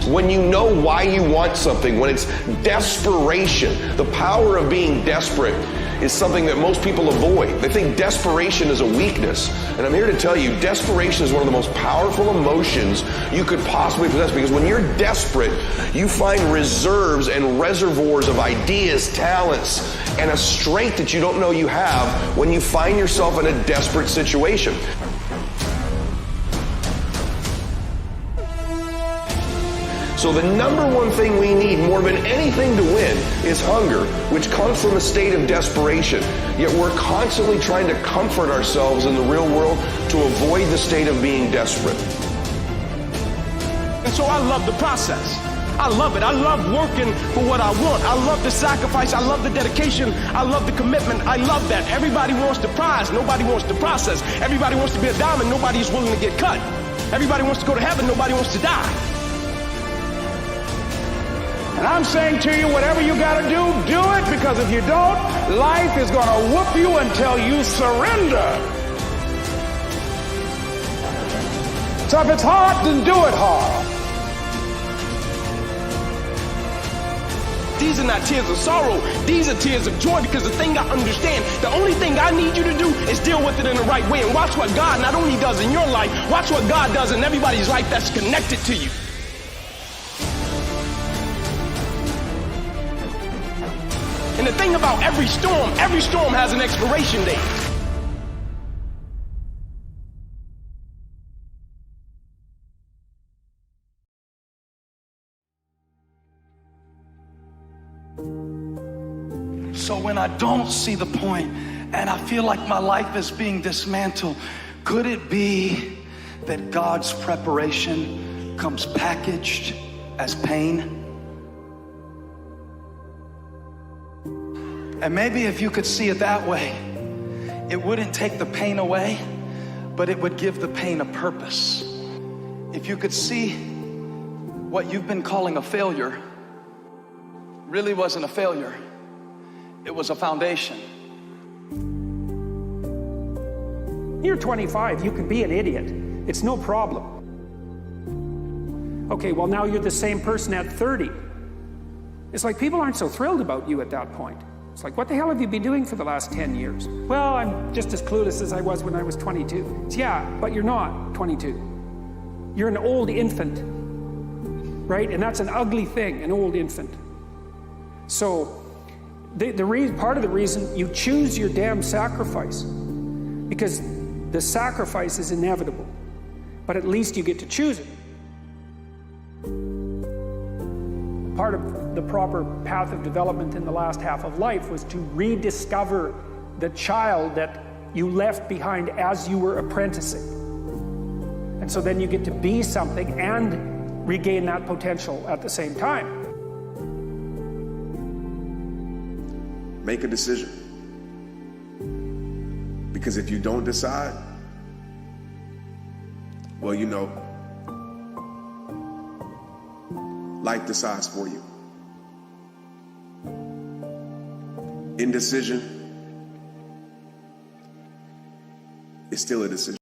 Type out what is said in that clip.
When you know why you want something, when it's desperation, the power of being desperate is something that most people avoid. They think desperation is a weakness. And I'm here to tell you, desperation is one of the most powerful emotions you could possibly possess, because when you're desperate, you find reserves and reservoirs of ideas, talents, and a strength that you don't know you have when you find yourself in a desperate situation. So the number one thing we need more than anything to win is hunger, which comes from a state of desperation. Yet we're constantly trying to comfort ourselves in the real world to avoid the state of being desperate. And so I love the process. I love it. I love working for what I want. I love the sacrifice. I love the dedication. I love the commitment. I love that. Everybody wants the prize. Nobody wants the process. Everybody wants to be a diamond. Nobody is willing to get cut. Everybody wants to go to heaven. Nobody wants to die. And I'm saying to you, whatever you got to do it, because if you don't, life is going to whoop you until you surrender. So if it's hard, then do it hard. These are not tears of sorrow. These are tears of joy, because the thing I understand, the only thing I need you to do is deal with it in the right way and watch what God not only does in your life, watch what God does in everybody's life that's connected to you. And the thing about every storm has an expiration date. So when I don't see the point and I feel like my life is being dismantled, could it be that God's preparation comes packaged as pain? And maybe if you could see it that way, it wouldn't take the pain away, but it would give the pain a purpose. If you could see what you've been calling a failure really wasn't a failure, it was a foundation. You're 25, you can be an idiot. It's no problem. Okay, well now you're the same person at 30. It's like people aren't so thrilled about you at that point. It's like, what the hell have you been doing for the last 10 years? Well, I'm just as clueless as I was when I was 22. It's, yeah, but you're not 22. You're an old infant, right? And that's an ugly thing, an old infant. So part of the reason you choose your damn sacrifice, because the sacrifice is inevitable, but at least you get to choose it. Part of the proper path of development in the last half of life was to rediscover the child that you left behind as you were apprenticing. And so then you get to be something and regain that potential at the same time. Make a decision. Because if you don't decide, well, you know, life decides for you. Indecision is still a decision.